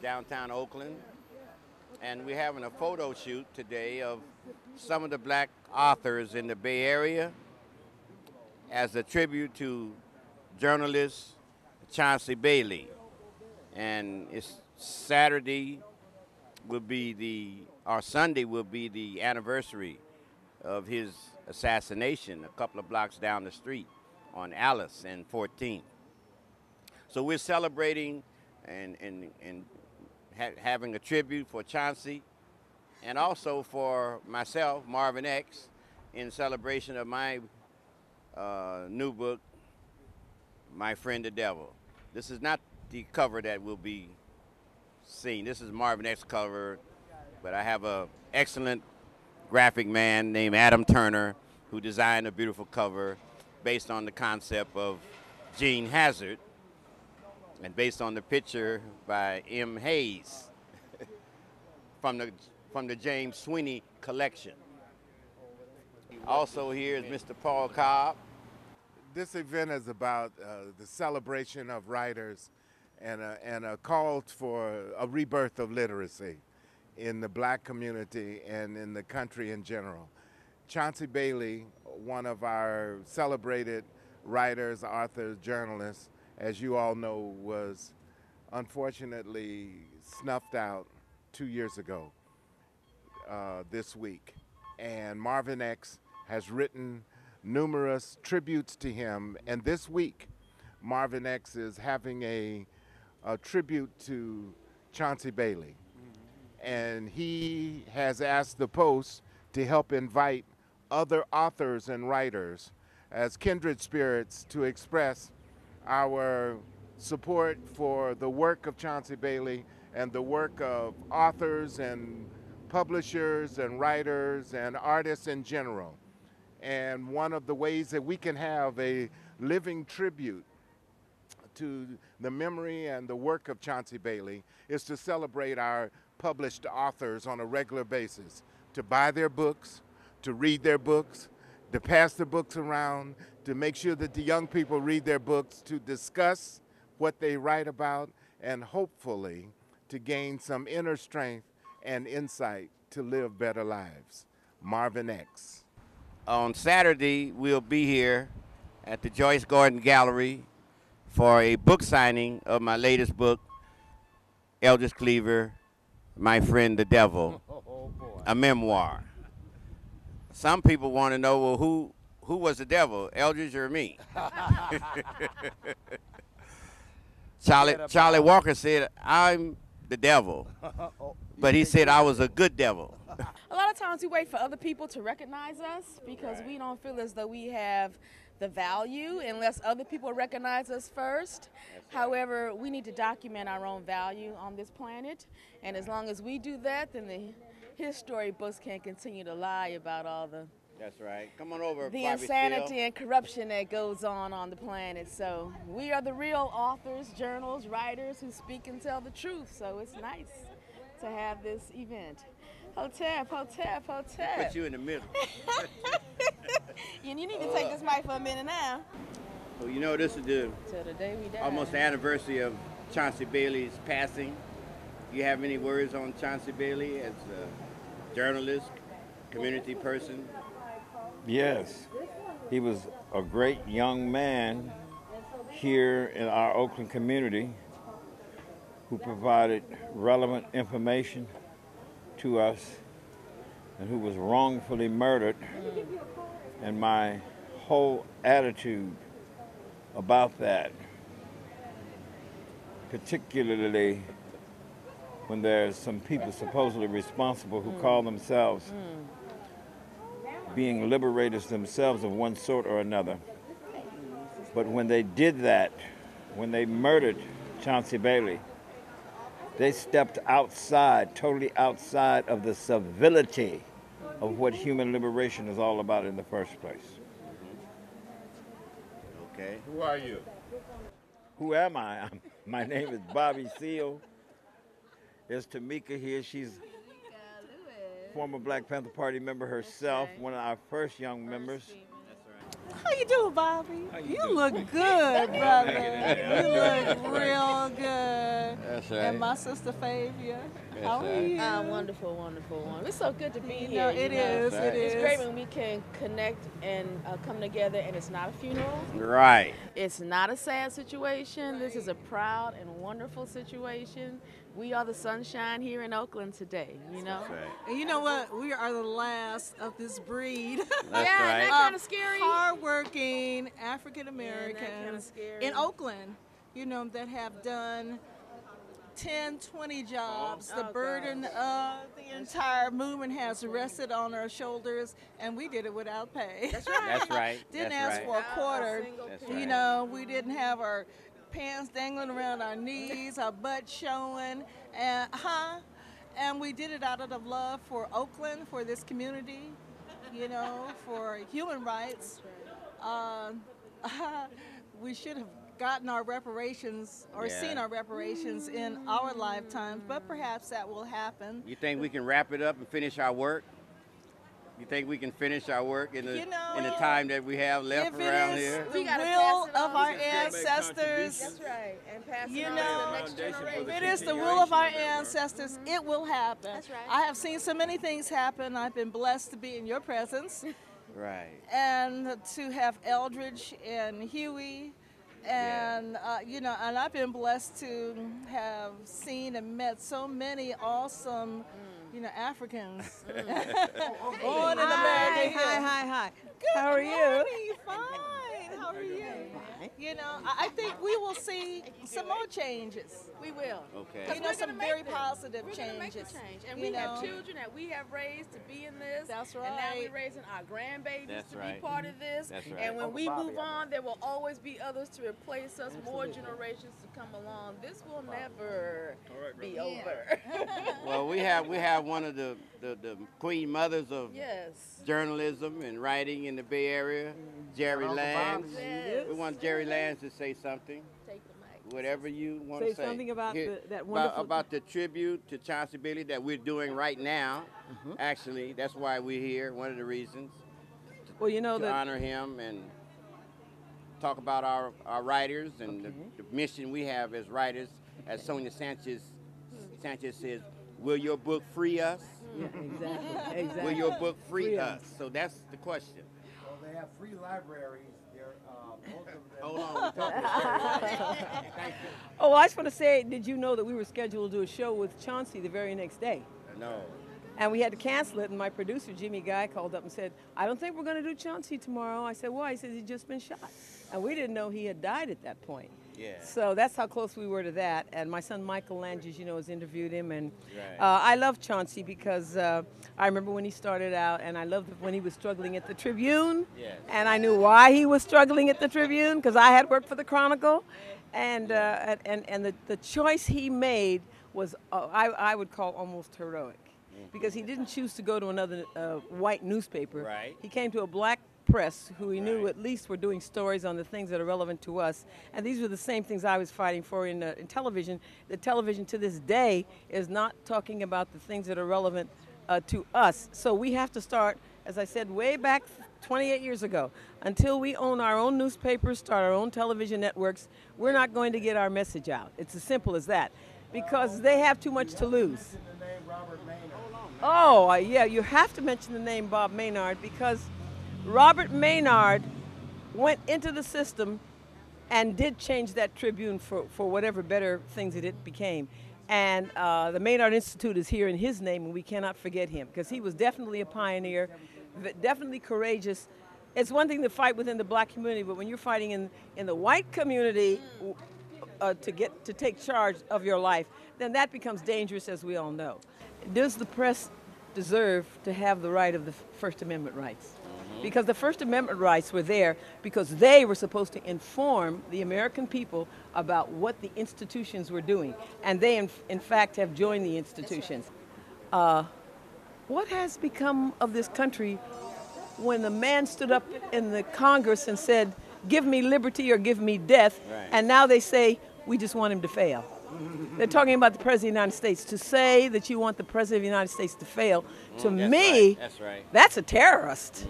downtown Oakland, and we're having a photo shoot today of some of the black authors in the Bay Area as a tribute to journalist Chauncey Bailey. And it's Saturday will be or Sunday will be the anniversary of his assassination a couple of blocks down the street on Alice and 14th. So we're celebrating and having a tribute for Chauncey and also for myself, Marvin X, in celebration of my new book, My Friend the Devil. This is not the cover that will be seen. This is Marvin X cover, but I have an excellent graphic man named Adam Turner who designed a beautiful cover based on the concept of Gene Hazard and based on the picture by M. Hayes from the James Sweeney collection. Also here is Mr. Paul Cobb. This event is about the celebration of writers and a call for a rebirth of literacy in the black community and in the country in general. Chauncey Bailey, one of our celebrated writers, authors, journalists, as you all know, was unfortunately snuffed out 2 years ago this week. And Marvin X has written numerous tributes to him. And this week, Marvin X is having a tribute to Chauncey Bailey. And he has asked the Post to help invite other authors and writers as kindred spirits to express our support for the work of Chauncey Bailey and the work of authors and publishers and writers and artists in general. And one of the ways that we can have a living tribute to the memory and the work of Chauncey Bailey is to celebrate our published authors on a regular basis, to buy their books, to read their books, to pass the books around, to make sure that the young people read their books, to discuss what they write about, and hopefully to gain some inner strength and insight to live better lives. Marvin X. On Saturday, we'll be here at the Joyce Gordon Gallery for a book signing of my latest book, Eldridge Cleaver, My Friend the Devil, a memoir. Some people want to know, well, who was the devil, Eldridge or me? Charlie Walker said, I'm the devil, but he said I was a good devil. A lot of times we wait for other people to recognize us because we don't feel as though we have the value unless other people recognize us first. However, we need to document our own value on this planet, and as long as we do that, then the his story books can continue to lie about all the That's right. Come on over, the Bobby insanity Steele. and corruption that goes on the planet. So we are the real authors, journals, writers who speak and tell the truth. So it's nice to have this event. Hotep. Put you in the middle. You need to take this mic for a minute now. Well, you know, this is Till the day we die. almost the anniversary of Chauncey Bailey's passing. Do you have any words on Chauncey Bailey as a journalist, community person? Yes, he was a great young man here in our Oakland community who provided relevant information to us and who was wrongfully murdered. And my whole attitude about that, particularly when there's some people supposedly responsible who call themselves being liberators themselves of one sort or another. But when they did that, when they murdered Chauncey Bailey, they stepped outside, totally outside of the civility of what human liberation is all about in the first place. Okay. Who are you? Who am I? My name is Bobby Steele. There's Tamika here. She's former Black Panther Party member herself, one of our first young members. How you doing, Bobby? you You doing? look good, brother. You look real good. That's right. And my sister Favia. That's How are right. you? Wonderful, wonderful one. It's so good to be You here. know, it is. Right. It It's is. great when we can connect and come together, and it's not a funeral. Right. It's not a sad situation. This is a proud and wonderful situation. We are the sunshine here in Oakland today, you know? That's right. And you know what? We are the last of this breed. That's yeah, right. isn't that kind of scary? Hardworking African Americans kinda scary. in Oakland, you know, that have done 10, 20 jobs. The Oh, burden of the entire movement has rested on our shoulders, and we did it without pay. That's right. That's right. Didn't That's ask right. for a quarter. That's You right. know, we didn't have our pants dangling around our knees, our butt showing, and we did it out of love for Oakland, for this community, you know, for human rights. We should have gotten our reparations or Yeah. seen our reparations in our lifetimes, but perhaps that will happen. You think we can wrap it up and finish our work? You think we can finish our work in the You know, in the time that we have left If it around is here? the We gotta will pass it of on. our We can still make ancestors, That's right. And pass You it on know, to the next foundation for generation. the if it is the will of our ancestors, it will happen. That's right. I have seen so many things happen. I've been blessed to be in your presence Right. and to have Eldridge and Huey. And, you know, and I've been blessed to have seen and met so many awesome, you know, Africans. Born in America. here. Hi. Good How are you? morning. Fine. How are you? You know, I think we will see some more changes. We will. Okay. You know, some very positive We're gonna make the changes. change. And you we have know. children that we have raised to be in this. That's And now we're right. raising our grandbabies That's to right. be part of this. That's right. And when we move on, there will always be others to replace us, more generations to come along. This will never be over. Well, we have one of the queen mothers of Yes. journalism and writing in the Bay Area, Jerry Lands. Yes. We want Jerry Lands to say something, Take the mic. whatever you want to Say say. something about Here- that wonderful- about the tribute to Chauncey Bailey that we're doing right now. Mm-hmm. Actually, that's why we're here. One of the reasons Well, you know to that honor him and talk about our writers and the mission we have as writers. As Sonia Sanchez says, will your book free us? yeah, exactly. Will your book free Free us? us. So that's the question. Well, they have free libraries. They're both of them. Hold on. we're talking. Thank you. Oh, I just want to say, did you know that we were scheduled to do a show with Chauncey the very next day? No. And we had to cancel it, and my producer, Jimmy Guy, called up and said, I don't think we're going to do Chauncey tomorrow. I said, why? He said, he'd just been shot. And we didn't know he had died at that point. Yeah. So that's how close we were to that. And my son Michael Langes, you know, has interviewed him. And Right. I love Chauncey because I remember when he started out, and I loved when he was struggling at the Tribune. Yes. And I knew why he was struggling at the Tribune because I had worked for the Chronicle. And the choice he made was, I would call almost heroic. Because he didn't choose to go to another white newspaper. Right. He came to a black press who he knew Right. at least were doing stories on the things that are relevant to us. And these were the same things I was fighting for in television. The television to this day is not talking about the things that are relevant to us. So we have to start, as I said, way back 28 years ago. Until we own our own newspapers, start our own television networks, we're not going to get our message out. It's as simple as that. Because they have too much to lose. The name Robert Maynard. Oh, yeah, you have to mention the name Bob Maynard because Robert Maynard went into the system and did change that Tribune for whatever better things it became. And the Maynard Institute is here in his name, and we cannot forget him because he was definitely a pioneer, definitely courageous. It's one thing to fight within the black community, but when you're fighting in the white community to take charge of your life, then that becomes dangerous, as we all know. Does the press deserve to have the right of the First Amendment rights? Because the First Amendment rights were there because they were supposed to inform the American people about what the institutions were doing. And they, in fact, have joined the institutions. What has become of this country when the man stood up in the Congress and said, give me liberty or give me death, Right. and now they say, we just want him to fail. They're talking about the President of the United States. To say that you want the President of the United States to fail, to That's me, right. That's right. that's a terrorist.